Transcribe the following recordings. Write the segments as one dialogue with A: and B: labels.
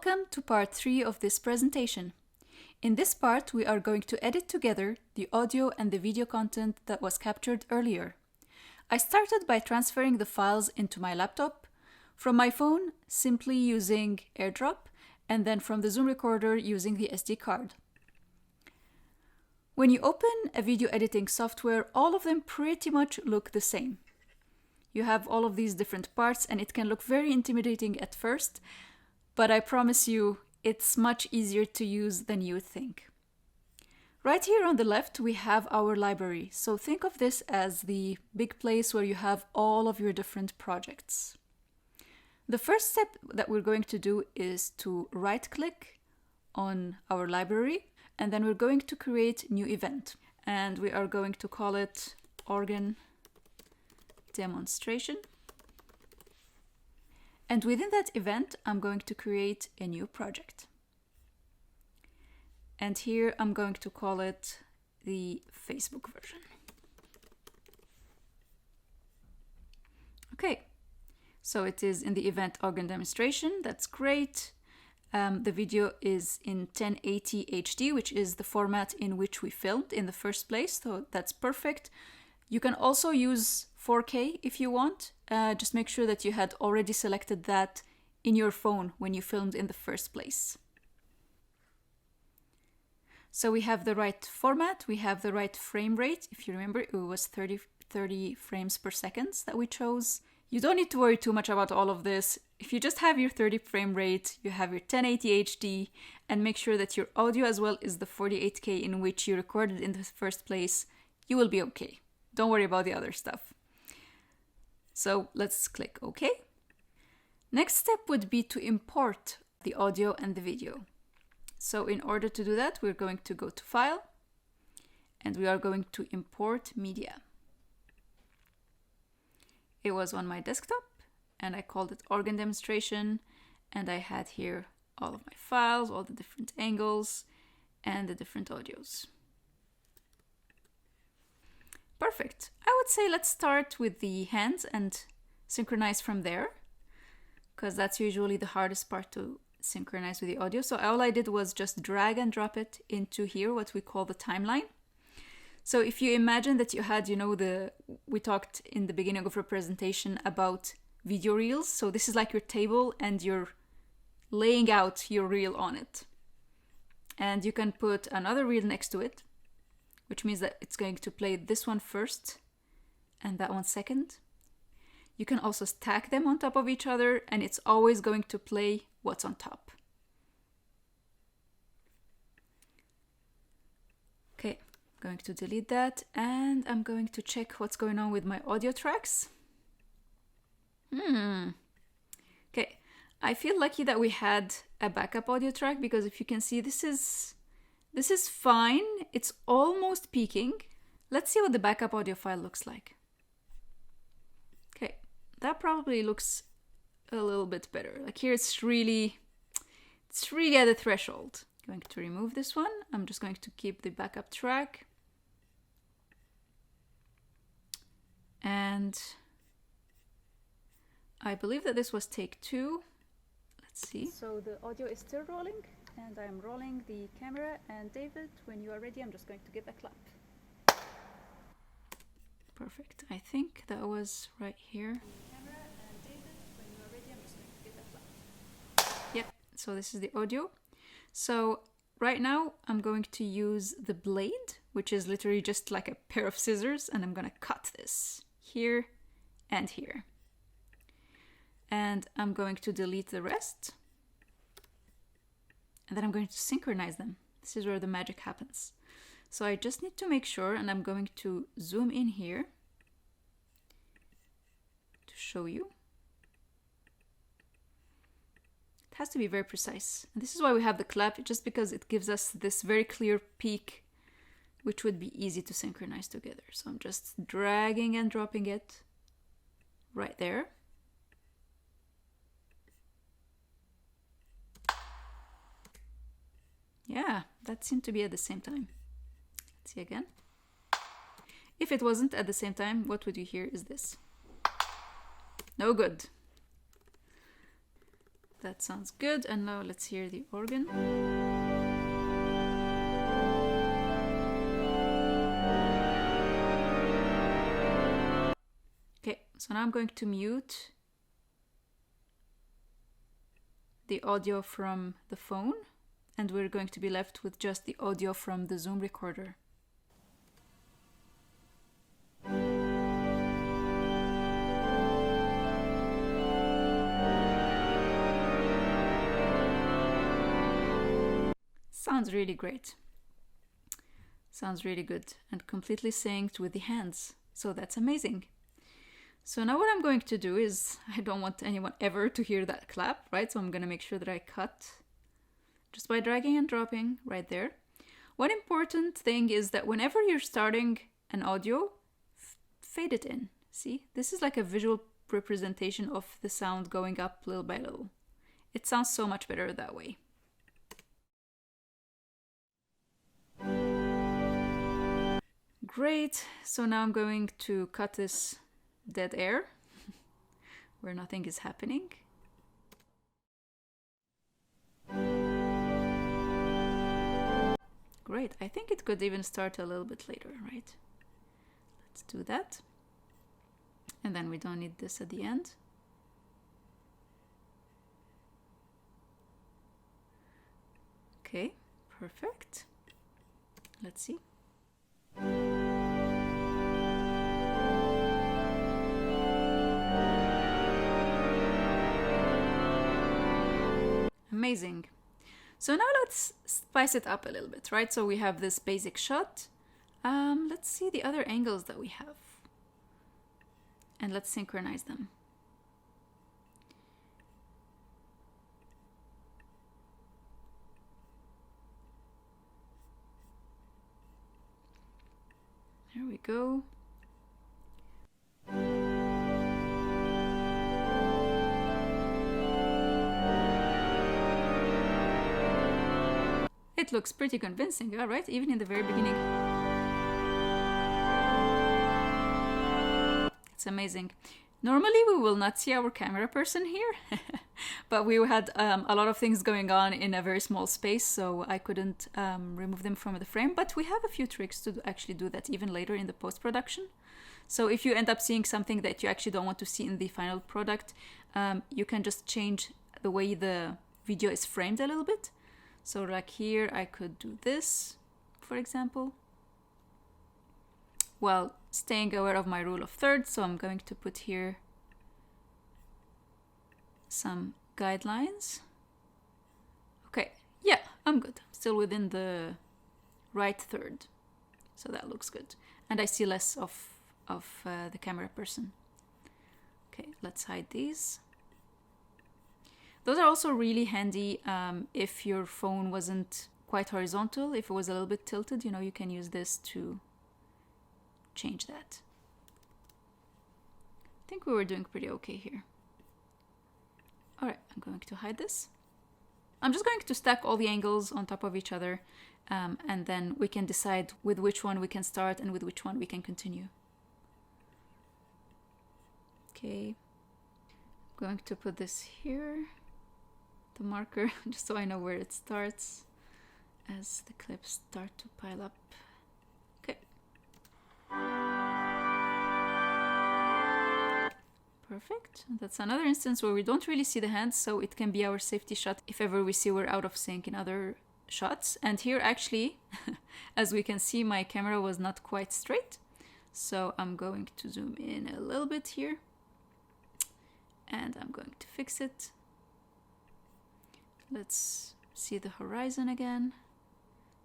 A: Welcome to part 3 of this presentation. In this part, we are going to edit together the audio and the video content that was captured earlier. I started by transferring the files into my laptop, from my phone simply using AirDrop, and then from the Zoom recorder using the SD card. When you open a video editing software, all of them pretty much look the same. You have all of these different parts and it can look very intimidating at first, but I promise you, it's much easier to use than you would think. Right here on the left, we have our library. So think of this as the big place where you have all of your different projects. The first step that we're going to do is to right-click on our library, and then we're going to create new event. And we are going to call it Organ Demonstration. And within that event, I'm going to create a new project. And here I'm going to call it the Facebook version. Okay, so it is in the event organ demonstration. That's great. The video is in 1080 HD, which is the format in which we filmed in the first place. So that's perfect. You can also use 4K if you want. Just make sure that you had already selected that in your phone when you filmed in the first place. So we have the right format, we have the right frame rate. If you remember, it was 30 frames per second that we chose. You don't need to worry too much about all of this. If you just have your 30 frame rate, you have your 1080 HD, and make sure that your audio as well is the 48K in which you recorded in the first place, you will be okay. Don't worry about the other stuff. So let's click OK. Next step would be to import the audio and the video. So in order to do that, we're going to go to File, and we are going to import media. It was on my desktop, and I called it Organ Demonstration, and I had here all of my files, all the different angles, and the different audios. Perfect. I would say let's start with the hands and synchronize from there, because that's usually the hardest part to synchronize with the audio. So all I did was just drag and drop it into here, what we call the timeline. So if you imagine that you had, we talked in the beginning of our presentation about video reels. So this is like your table and you're laying out your reel on it. And you can put another reel next to it, which means that it's going to play this one first and that one second. You can also stack them on top of each other, and it's always going to play what's on top. Okay, I'm going to delete that, and I'm going to check what's going on with my audio tracks. Okay, I feel lucky that we had a backup audio track, because if you can see, this is fine. It's almost peaking. Let's see what the backup audio file looks like. Okay, that probably looks a little bit better. Like here, it's really at the threshold. I'm going to remove this one. I'm just going to keep the backup track. And I believe that this was take 2. Let's see. So the audio is still rolling, and I'm rolling the camera. And David, when you are ready, I'm just going to give a clap. Perfect. I think that was right here. Yep, so this is the audio. So right now I'm going to use the blade, which is literally just like a pair of scissors, and I'm going to cut this here and here. And I'm going to delete the rest. And then I'm going to synchronize them. This is where the magic happens. So I just need to make sure, and I'm going to zoom in here to show you. It has to be very precise. And this is why we have the clap, just because it gives us this very clear peak, which would be easy to synchronize together. So I'm just dragging and dropping it right there. Yeah, that seemed to be at the same time. Let's see again. If it wasn't at the same time, what would you hear is this. No good. That sounds good. And now let's hear the organ. Okay, so now I'm going to mute the audio from the phone, and we're going to be left with just the audio from the Zoom recorder. Sounds really great. Sounds really good and completely synced with the hands. So that's amazing. So now what I'm going to do is, I don't want anyone ever to hear that clap, right? So I'm going to make sure that I cut just by dragging and dropping right there. One important thing is that whenever you're starting an audio, fade it in. See, this is like a visual representation of the sound going up little by little. It sounds so much better that way. Great, so now I'm going to cut this dead air where nothing is happening. Great, I think it could even start a little bit later, right? Let's do that. And then we don't need this at the end. Okay, perfect. Let's see. Amazing. So now let's spice it up a little bit, right? So we have this basic shot. Let's see the other angles that we have. And let's synchronize them. There we go. It looks pretty convincing, all right? Even in the very beginning. It's amazing. Normally we will not see our camera person here, but we had a lot of things going on in a very small space, so I couldn't remove them from the frame, but we have a few tricks to actually do that even later in the post-production. So if you end up seeing something that you actually don't want to see in the final product, you can just change the way the video is framed a little bit. So like here, I could do this, for example, while staying aware of my rule of thirds. So I'm going to put here some guidelines. Okay, yeah, I'm good. Still within the right third. So that looks good. And I see less of the camera person. Okay, let's hide these. Those are also really handy if your phone wasn't quite horizontal. If it was a little bit tilted, you know, you can use this to change that. I think we were doing pretty okay here. All right, I'm going to hide this. I'm just going to stack all the angles on top of each other, and then we can decide with which one we can start and with which one we can continue. Okay, I'm going to put this here, the marker, just so I know where it starts as the clips start to pile up. Okay. Perfect. That's another instance where we don't really see the hands, so it can be our safety shot if ever we see we're out of sync in other shots. And here actually, as we can see, my camera was not quite straight. So I'm going to zoom in a little bit here. And I'm going to fix it. Let's see the horizon again.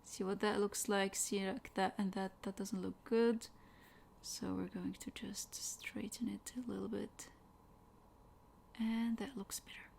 A: See what that looks like. See like that and that. That doesn't look good. So we're going to just straighten it a little bit. And that looks better.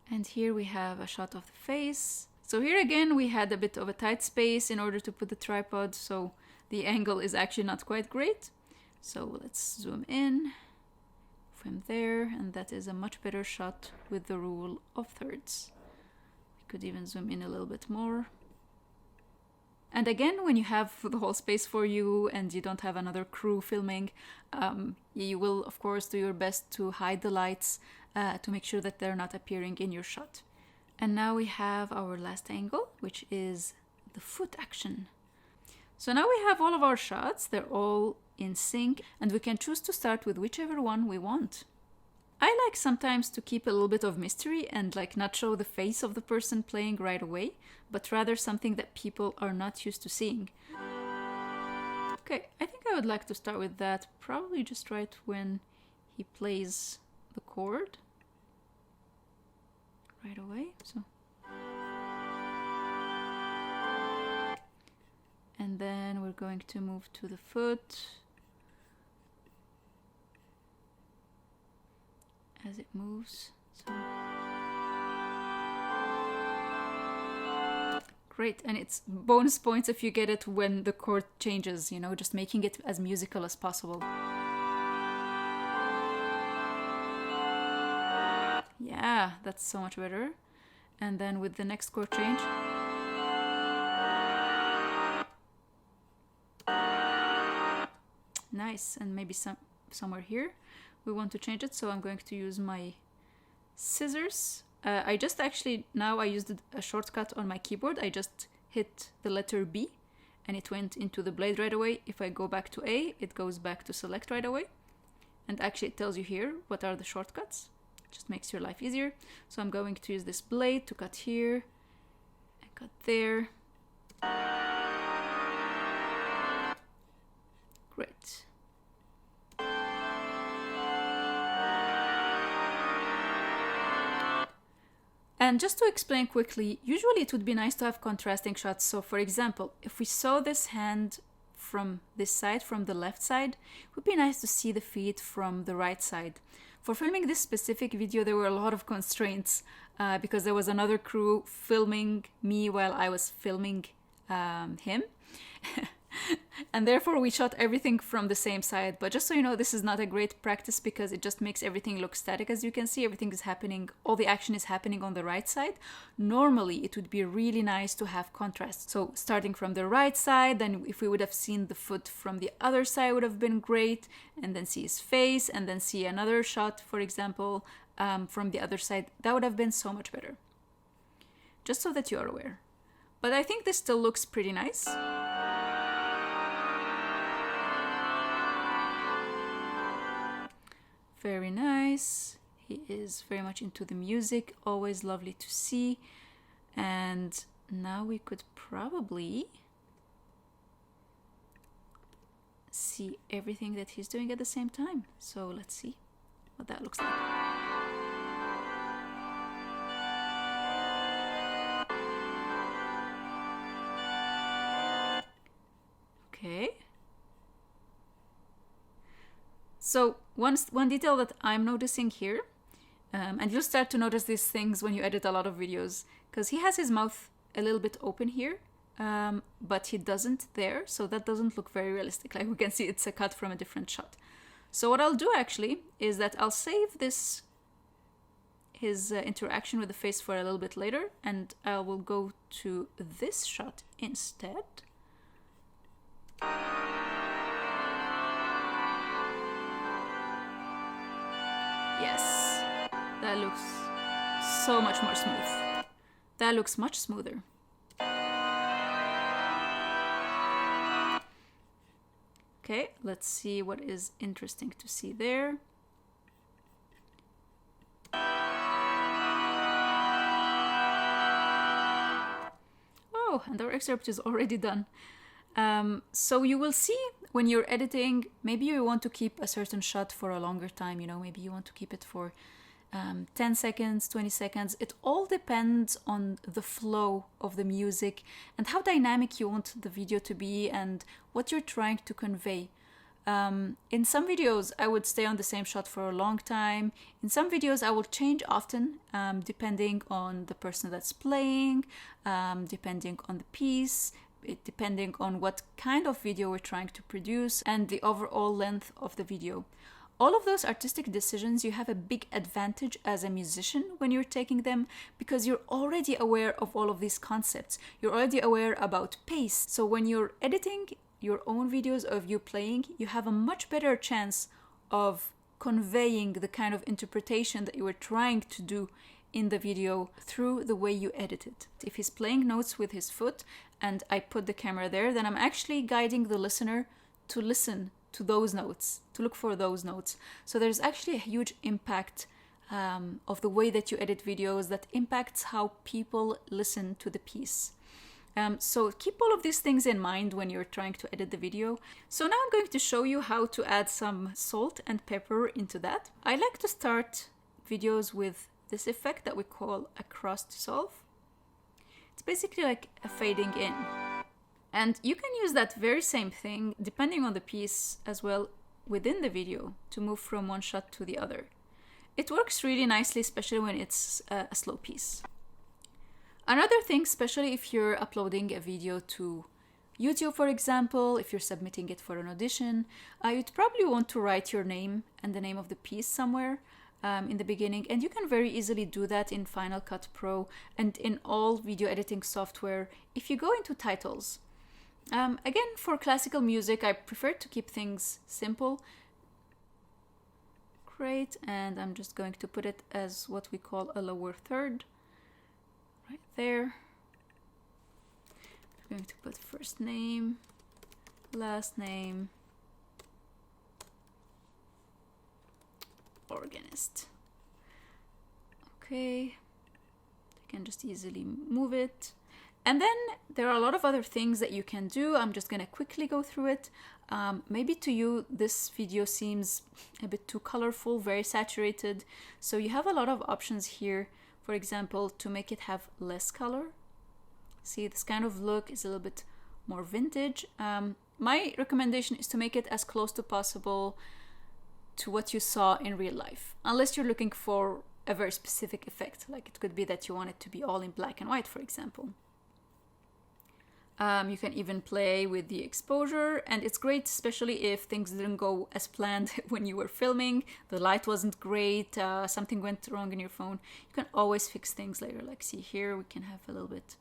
A: And here we have a shot of the face. So here again we had a bit of a tight space in order to put the tripod, so the angle is actually not quite great. So let's zoom in from there, and that is a much better shot with the rule of thirds. We could even zoom in a little bit more. And again, when you have the whole space for you and you don't have another crew filming, you will of course do your best to hide the lights to make sure that they're not appearing in your shot. And now we have our last angle, which is the foot action. So now we have all of our shots, they're all in sync, and we can choose to start with whichever one we want. I like sometimes to keep a little bit of mystery and like not show the face of the person playing right away, but rather something that people are not used to seeing. Okay, I think I would like to start with that, probably just right when he plays the chord. Right away, so. And then we're going to move to the foot as it moves. So. Great, and it's bonus points if you get it when the chord changes, you know, just making it as musical as possible. Yeah, that's so much better. And then with the next chord change. Nice, and maybe somewhere here we want to change it, so I'm going to use my scissors. I just actually, now I used a shortcut on my keyboard. I just hit the letter B and it went into the blade right away. If I go back to A, it goes back to select right away. And actually it tells you here what are the shortcuts. It just makes your life easier. So I'm going to use this blade to cut here and cut there. Great. And just to explain quickly, usually it would be nice to have contrasting shots. So for example, if we saw this hand from this side, from the left side, it would be nice to see the feet from the right side. For filming this specific video, there were a lot of constraints because there was another crew filming me while I was filming him. And therefore we shot everything from the same side. But just so you know, this is not a great practice because it just makes everything look static. As you can see, everything is happening, all the action is happening on the right side. Normally it would be really nice to have contrast. So starting from the right side, then if we would have seen the foot from the other side would have been great, and then see his face, and then see another shot, for example, from the other side. That would have been so much better. Just so that you are aware. But I think this still looks pretty nice. Very nice. He is very much into the music, always lovely to see. And now we could probably see everything that he's doing at the same time. So let's see what that looks like. Okay. So one detail that I'm noticing here, and you'll start to notice these things when you edit a lot of videos, because he has his mouth a little bit open here, but he doesn't there, so that doesn't look very realistic. Like we can see it's a cut from a different shot. So what I'll do actually is that I'll save his interaction with the face for a little bit later, and I will go to this shot instead. Yes, that looks so much more smooth. That looks much smoother. Okay, let's see what is interesting to see there. Oh, and our excerpt is already done. So you will see when you're editing, maybe you want to keep a certain shot for a longer time, you know, maybe you want to keep it for 10 seconds, 20 seconds. It all depends on the flow of the music and how dynamic you want the video to be and what you're trying to convey. In some videos, I would stay on the same shot for a long time. In some videos, I will change often, depending on the person that's playing, depending on the piece, depending on what kind of video we're trying to produce and the overall length of the video. All of those artistic decisions, you have a big advantage as a musician when you're taking them because you're already aware of all of these concepts. You're already aware about pace. So when you're editing your own videos of you playing, you have a much better chance of conveying the kind of interpretation that you were trying to do in the video through the way you edit it. If he's playing notes with his foot and I put the camera there, then I'm actually guiding the listener to listen to those notes, to look for those notes. So there's actually a huge impact of the way that you edit videos that impacts how people listen to the piece. So keep all of these things in mind when you're trying to edit the video. So now I'm going to show you how to add some salt and pepper into that. I like to start videos with this effect that we call a cross dissolve. It's basically like a fading in. And you can use that very same thing, depending on the piece as well, within the video to move from one shot to the other. It works really nicely, especially when it's a slow piece. Another thing, especially if you're uploading a video to YouTube, for example, if you're submitting it for an audition, you'd probably want to write your name and the name of the piece somewhere in the beginning. And you can very easily do that in Final Cut Pro and in all video editing software if you go into titles. Again, for classical music, I prefer to keep things simple. Great, and I'm just going to put it as what we call a lower third. Right there. I'm going to put first name, last name, organist. Okay, I can just easily move it. And then there are a lot of other things that you can do. I'm just going to quickly go through it. Maybe to you this video seems a bit too colorful, very saturated. So you have a lot of options here. For example, to make it have less color. See, this kind of look is a little bit more vintage. My recommendation is to make it as close to possible to what you saw in real life, unless you're looking for a very specific effect. Like it could be that you want it to be all in black and white, for example. You can even play with the exposure, and it's great, especially if things didn't go as planned when you were filming, the light wasn't great, something went wrong in your phone. You can always fix things later. Like see here, we can have a little bit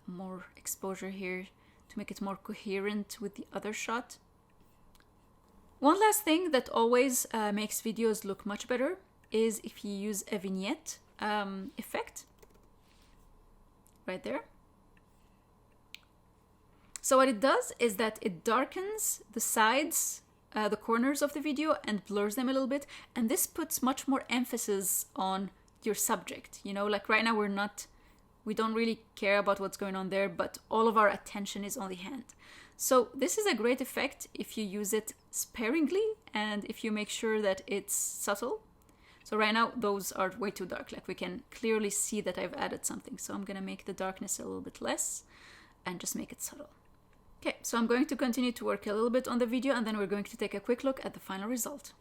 A: more exposure here to make it more coherent with the other shot. One last thing that always makes videos look much better is if you use a vignette effect right there. So what it does is that it darkens the sides, the corners of the video and blurs them a little bit. And this puts much more emphasis on your subject. You know, like right now we don't really care about what's going on there, but all of our attention is on the hand. So this is a great effect if you use it sparingly and if you make sure that it's subtle. So right now those are way too dark. Like we can clearly see that I've added something. So I'm going to make the darkness a little bit less and just make it subtle. Okay, so I'm going to continue to work a little bit on the video and then we're going to take a quick look at the final result.